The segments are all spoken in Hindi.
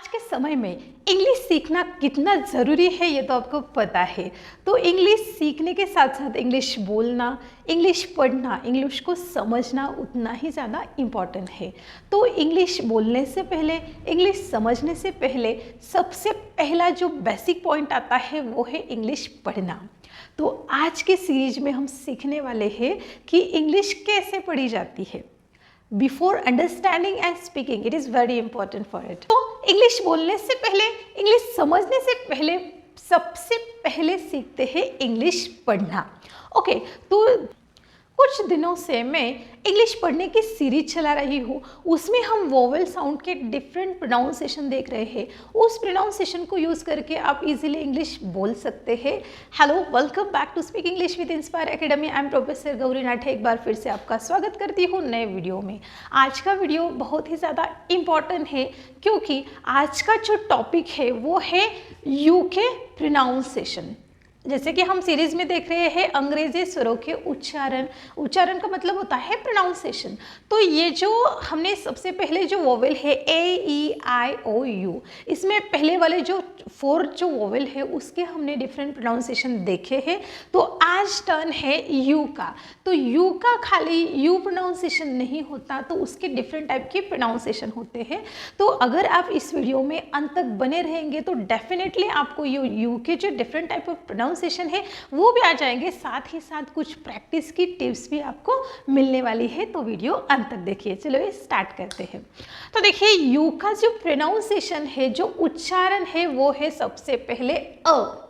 आज के समय में इंग्लिश सीखना कितना ज़रूरी है ये तो आपको पता है। तो इंग्लिश सीखने के साथ साथ इंग्लिश बोलना, इंग्लिश पढ़ना, इंग्लिश को समझना उतना ही ज़्यादा इम्पॉर्टेंट है। तो इंग्लिश बोलने से पहले, इंग्लिश समझने से पहले सबसे पहला जो बेसिक पॉइंट आता है वो है इंग्लिश पढ़ना। तो आज के सीरीज में हम सीखने वाले हैं कि इंग्लिश कैसे पढ़ी जाती है। Before understanding and speaking it is very important for it. तो इंग्लिश बोलने से पहले, इंग्लिश समझने से पहले सबसे पहले सीखते हैं इंग्लिश पढ़ना। ओके, तो कुछ दिनों से मैं इंग्लिश पढ़ने की सीरीज चला रही हूँ, उसमें हम वोवेल साउंड के डिफरेंट प्रोनाउंसिएशन देख रहे हैं। उस प्रोनाउंसिएशन को यूज़ करके आप इजीली इंग्लिश बोल सकते हैं। Hello, welcome back to speak English with Inspire Academy. I am professor Gauri Nathe. एक बार फिर से आपका स्वागत करती हूँ नए वीडियो में। आज का वीडियो बहुत ही ज़्यादा इम्पॉर्टेंट है क्योंकि आज का जो टॉपिक है वो है यू के प्रोनाउंसिएशन। जैसे कि हम सीरीज में देख रहे हैं अंग्रेजी स्वरों के उच्चारण। उच्चारण का मतलब होता है प्रोनाउंसिएशन। तो ये जो हमने सबसे पहले जो वोवेल है AEIOU, इसमें पहले वाले जो 4 जो वोवेल है उसके हमने डिफरेंट प्रोनाउंसिएशन देखे हैं। तो आज टर्न है यू का। तो यू का खाली यू प्रोनाउंसिएशन नहीं होता, तो उसके डिफरेंट टाइप के प्रोनाउंसिएशन होते हैं। तो अगर आप इस वीडियो में अंत तक बने रहेंगे तो डेफिनेटली आपको यू के जो डिफरेंट टाइप ऑफ प्रोनाउंसिएशन है वो भी आ जाएंगे, साथ ही साथ कुछ प्रैक्टिस की टिप्स भी आपको मिलने वाली है। तो वीडियो अंत तक देखिए। चलो ये स्टार्ट करते हैं। तो देखिए यू का जो प्रोनाउंसिएशन है, जो उच्चारण है वो है सबसे पहले अ।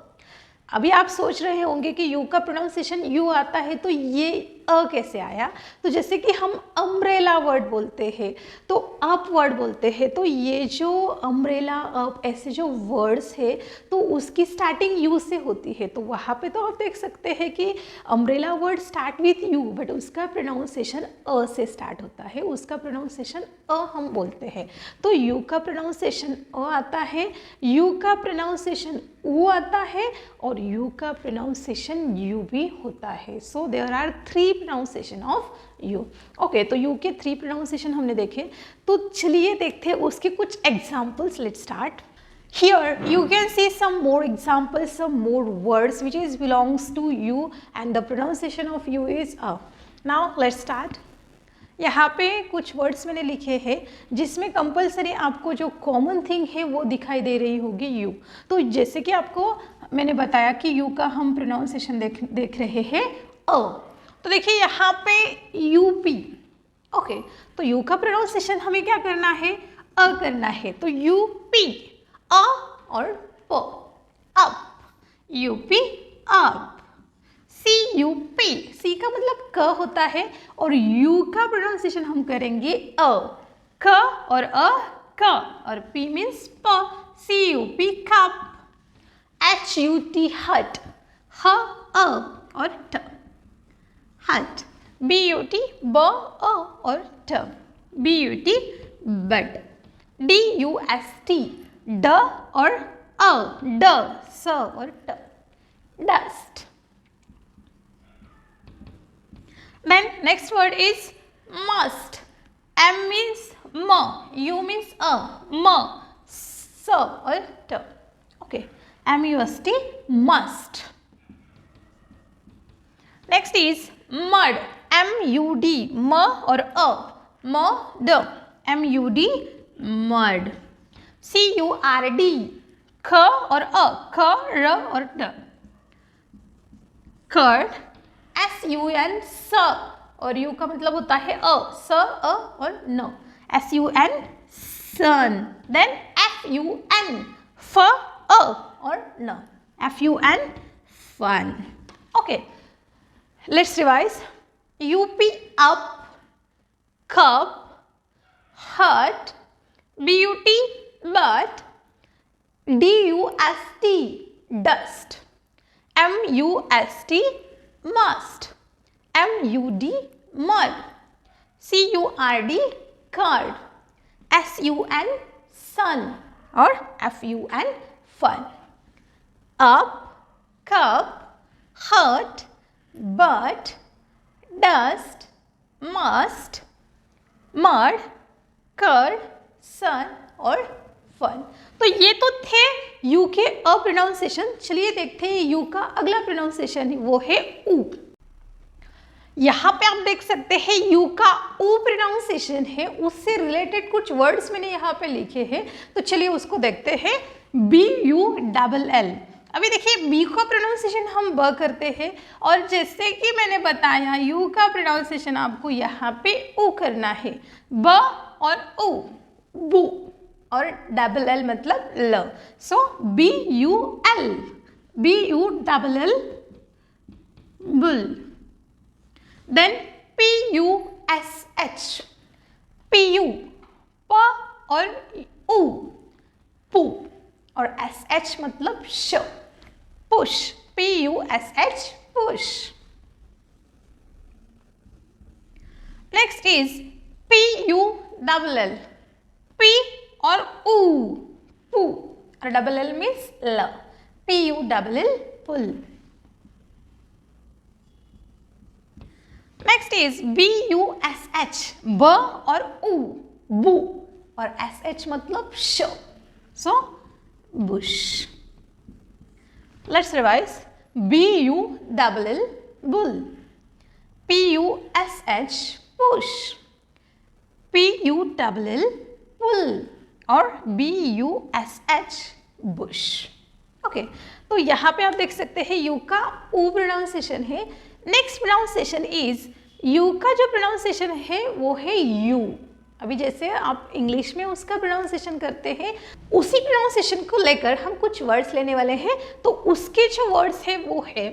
अभी आप सोच रहे होंगे कि यू का प्रोनाउंसिएशन यू आता है तो ये अ कैसे आया। तो जैसे कि हम अम्ब्रेला वर्ड बोलते हैं तो अप वर्ड बोलते हैं, तो ये जो अम्ब्रेला अप ऐसे जो वर्ड्स है तो उसकी स्टार्टिंग यू से होती है। तो वहाँ पे तो आप देख सकते हैं कि umbrella word start with you, but उसका प्रोनाउंसिएशन अ से स्टार्ट होता है, उसका प्रोनाउंसिएशन अ हम बोलते हैं। तो यू का प्रोनाउंसिएशन अ आता है, यू का प्रोनाउंसिएशन ऊ आता है और यू का प्रोनाउंसिएशन यू भी होता है। So there are 3 pronunciation of U. Okay, तो यू के 3 प्रोनाउंसिएशन हमने देखे। तो चलिए देखते हैं उसके कुछ examples. Let's start. Here you can see some more examples, some more words which is belongs to you and the pronunciation of you is a. Now let's start. यहाँ पे कुछ वर्ड्स मैंने लिखे हैं जिसमें कंपलसरी आपको जो कॉमन थिंग है वो दिखाई दे रही होगी यू। तो जैसे कि आपको मैंने बताया कि यू का हम प्रोनाउंसिएशन देख रहे हैं अ। तो देखिए यहाँ पे यूपी। ओके, तो यू का प्रोनाउंसिएशन हमें क्या करना है, अ करना है। तो यूपी अ और प, अप, यूपी अप। सी यू पी, सी का मतलब क होता है और यू का प्रोनाउंसिएशन हम करेंगे अ। क और अ क और पी मीन्स प। C U P cup. H U T hut, ह अ और ट हट। बी यू टी ब अ और ट, B U T but. D U S T ड और अ, ड स और ट dust. Then next word is must. M means m, U means a, m, s or t. Okay, M-U-S-T, must. Next is mud. M-U-D, m or a, m-d, M-U-D, mud. C-U-R-D, k or a, k, r or d, curd. S-U-N, स, और यू का मतलब होता है अ, स अ और न, S-U-N, सन। देन F-U-N, फ अ और न, F-U-N, fun. Okay, let's revise. U P up, cup, hut, B U T but, D-U-S-T, dust, M-U-S-T, must, M-U-D, mud, C-U-R-D, curd, S-U-N, sun और F-U-N, fun. Up, cup, hurt, but, dust, must, mud, curd, sun और fun. ये तो थे यू के अ प्रोनाउंसिएशन। चलिए देखते हैं यू का अगला प्रोनाउंसिएशन, वो है ऊ। यहाँ पे आप देख सकते हैं यू का ऊ प्रोनाउंसिएशन है, उससे रिलेटेड कुछ वर्ड्स मैंने यहाँ पे लिखे हैं, तो चलिए उसको देखते हैं। B U double L. अभी देखिए बी का प्रोनाउंसिएशन हम ब करते हैं, और जैसे कि मैंने बताया यू का प्रोनाउंसिएशन आपको यहाँ पे ऊ करना है, ब और ऊ, बू, और डबल एल मतलब ल। So B U L, B U double L, bull. Then P U S H, P U, प और ऊ, पू, और एस एच मतलब श, push, P U S H, push. Next is P U double L, P और ऊ, पू, और डबल एल मीन्स ल, P U double L, pull. Next is B U S H, ब और ऊ, बू, और एस एच मतलब श, सो bush. Let's revise. B U double L, bull, P U S H, push, P U double L, pull, और B U S H, bush. Okay, तो यहाँ पे आप देख सकते हैं यू का ऊ प्रोनाउंसिएशन है। नेक्स्ट प्रोनाउंसिएशन इज, यू का जो प्रोनाउंसिएशन है वो है यू। अभी जैसे आप इंग्लिश में उसका प्रोनाउंसिएशन करते हैं, उसी प्रोनाउंसिएशन को लेकर हम कुछ वर्ड्स लेने वाले हैं। तो उसके जो वर्ड्स है वो है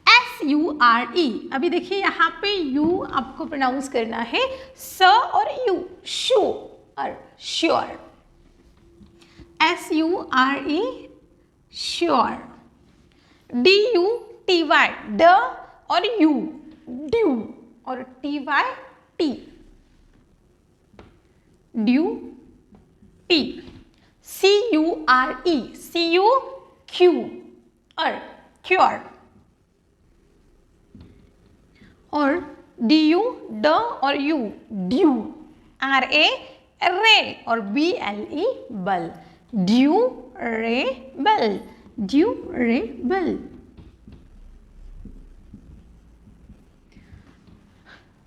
SURE। अभी देखिए यहाँ पे यू आपको प्रोनाउंस करना है स और यू, शू और श्योर, SURE, श्योर। DUTY, ड और यू, ड्यू, और TY, T, due, T. CURE, CUQ, और क्योर, और DU, ड और यू, ड्यू, RA, रे, और BLE, बल, ड्यू रे बल, ड्यू रे बल।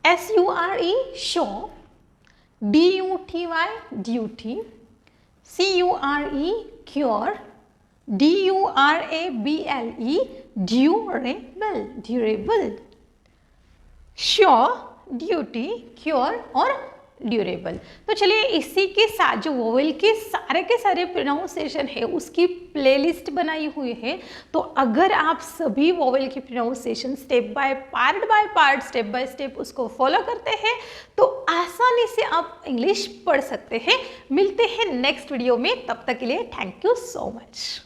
SURE, show, DUTY, duty, CURE, cure, DURABLE, durable, durable. Sure, duty, cure और ड्यूरेबल। तो चलिए इसी के साथ जो वोवेल के सारे प्रोनाउंसिएशन है उसकी प्लेलिस्ट बनाई हुई है। तो अगर आप सभी वोवेल की pronunciation step by part step by step उसको फॉलो करते हैं तो आसानी से आप इंग्लिश पढ़ सकते हैं। मिलते हैं नेक्स्ट वीडियो में, तब तक के लिए थैंक यू सो मच।